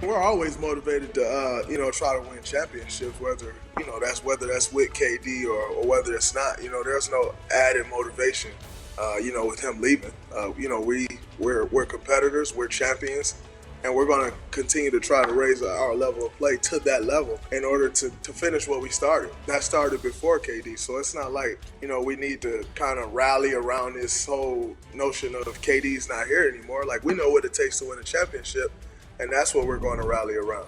We're always motivated to, try to win championships, whether that's with KD or whether it's not. There's no added motivation, with him leaving. We're competitors, we're champions, and we're going to continue to try to raise our level of play to that level in order to finish what we started. That started before KD, so it's not like, we need to kind of rally around this whole notion of KD's not here anymore. Like, we know what it takes to win a championship, and that's what we're going to rally around.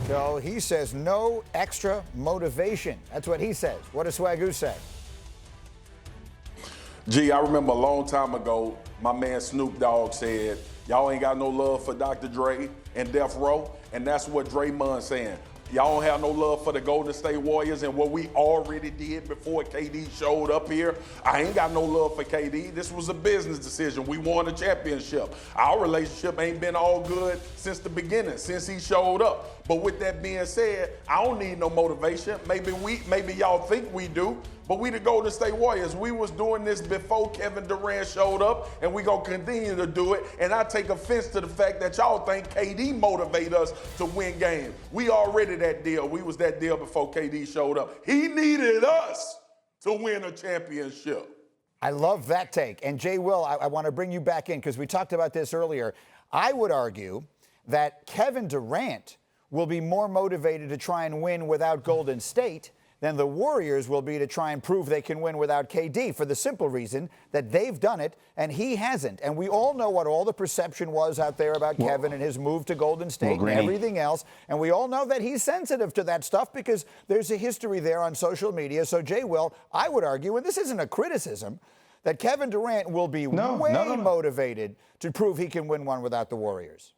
So he says no extra motivation. That's what he says. What does Swagoo say? Gee, I remember a long time ago, my man Snoop Dogg said, y'all ain't got no love for Dr. Dre and Death Row, and that's what Draymond's saying. Y'all don't have no love for the Golden State Warriors and what we already did before KD showed up here. I ain't got no love for KD. This was a business decision. We won a championship. Our relationship ain't been all good since the beginning, since he showed up. But with that being said, I don't need no motivation. Maybe y'all think we do, but we the Golden State Warriors. We was doing this before Kevin Durant showed up, and we gonna continue to do it. And I take offense to the fact that y'all think KD motivate us to win games. We already that deal. We was that deal before KD showed up. He needed us to win a championship. I love that take. And Jay Will, I want to bring you back in because we talked about this earlier. I would argue that Kevin Durant will be more motivated to try and win without Golden State than the Warriors will be to try and prove they can win without KD, for the simple reason that they've done it and he hasn't. And we all know what all the perception was out there about Kevin and his move to Golden State and everything else. And we all know that he's sensitive to that stuff because there's a history there on social media. So, Jay Will, I would argue, and this isn't a criticism, that Kevin Durant will be way motivated to prove he can win one without the Warriors.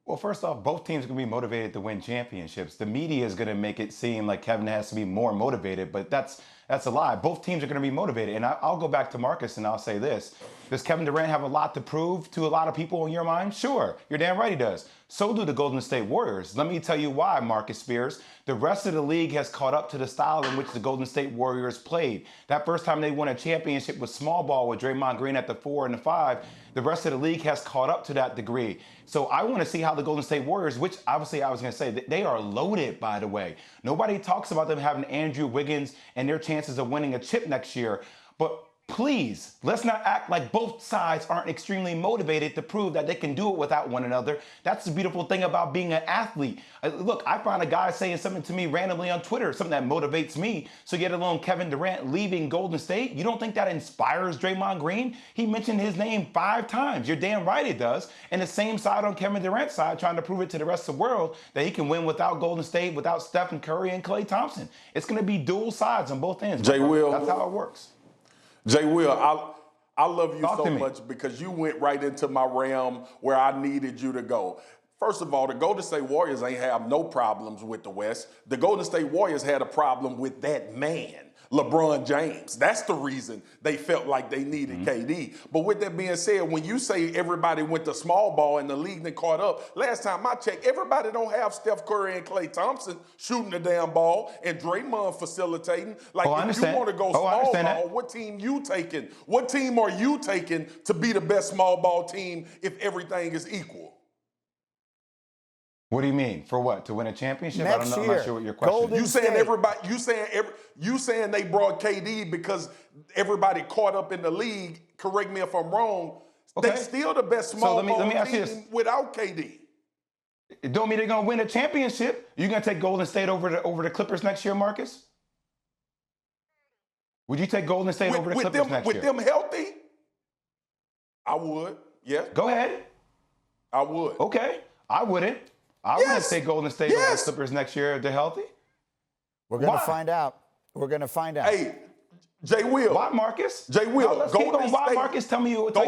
Well, first off, both teams are going to be motivated to win championships. The media is going to make it seem like Kevin has to be more motivated, but that's a lie. Both teams are going to be motivated. And I'll go back to Marcus and I'll say this. Does Kevin Durant have a lot to prove to a lot of people in your mind? Sure. You're damn right he does. So do the Golden State Warriors. Let me tell you why, Marcus Spears. The rest of the league has caught up to the style in which the Golden State Warriors played. That first time they won a championship with small ball with Draymond Green at the 4 and the 5, the rest of the league has caught up to that degree. So I want to see how the Golden State Warriors, which obviously I was going to say, they are loaded, by the way. Nobody talks about them having Andrew Wiggins and their chances of winning a chip next year. But please, let's not act like both sides aren't extremely motivated to prove that they can do it without one another. That's the beautiful thing about being an athlete. Look, I found a guy saying something to me randomly on Twitter, something that motivates me. So yet alone Kevin Durant leaving Golden State, you don't think that inspires Draymond Green? He mentioned his name 5 times. You're damn right it does. And the same side on Kevin Durant's side, trying to prove it to the rest of the world that he can win without Golden State, without Stephen Curry and Klay Thompson. It's going to be dual sides on both ends. Jay Will. That's how it works. Jay Will, I love you so much because you went right into my realm where I needed you to go. First of all, the Golden State Warriors ain't have no problems with the West. The Golden State Warriors had a problem with that man, LeBron James. That's the reason they felt like they needed KD. But with that being said, when you say everybody went to small ball and the league that caught up, last time I checked, everybody don't have Steph Curry and Klay Thompson shooting the damn ball and Draymond facilitating. Like, if you want to go small ball, what team you taking? What team are you taking to be the best small ball team if everything is equal? What do you mean? For what? To win a championship? Next I'm year, not sure what your question is. You saying everybody? You saying they brought KD because everybody caught up in the league? Correct me if I'm wrong. Okay. They still the best small ball team without KD. It don't mean they're gonna win a championship. You gonna take Golden State over the Clippers next year, Marcus? Would you take Golden State over the Clippers next year? With them healthy, I would. Yeah. Go ahead. I would. Okay. I wouldn't. I wouldn't take Golden State over the Clippers next year if they're healthy. We're going to find out. We're going to find out. Hey, Jay Will. Why, Marcus? Jay Will. Let's keep going. Why, Marcus? Tell me you would take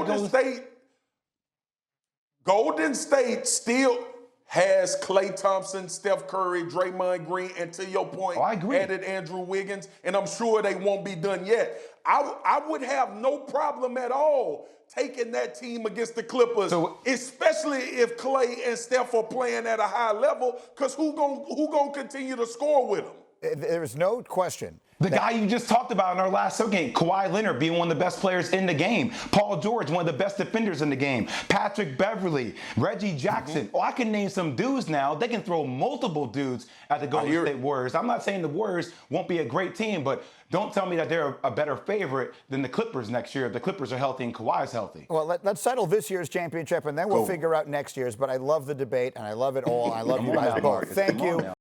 Golden State still has Klay Thompson, Steph Curry, Draymond Green, and to your point, added Andrew Wiggins, and I'm sure they won't be done yet. I would have no problem at all taking that team against the Clippers, especially if Klay and Steph are playing at a high level, because who gonna continue to score with them? There is no question The guy you just talked about in our last game, Kawhi Leonard being one of the best players in the game. Paul George, one of the best defenders in the game. Patrick Beverley, Reggie Jackson. Oh, I can name some dudes now. They can throw multiple dudes at the Golden State Warriors. I'm not saying the Warriors won't be a great team, but don't tell me that they're a better favorite than the Clippers next year if the Clippers are healthy and Kawhi's healthy. Well, let's settle this year's championship, and then we'll figure out next year's. But I love the debate, and I love it all. I love you guys both. Thank you.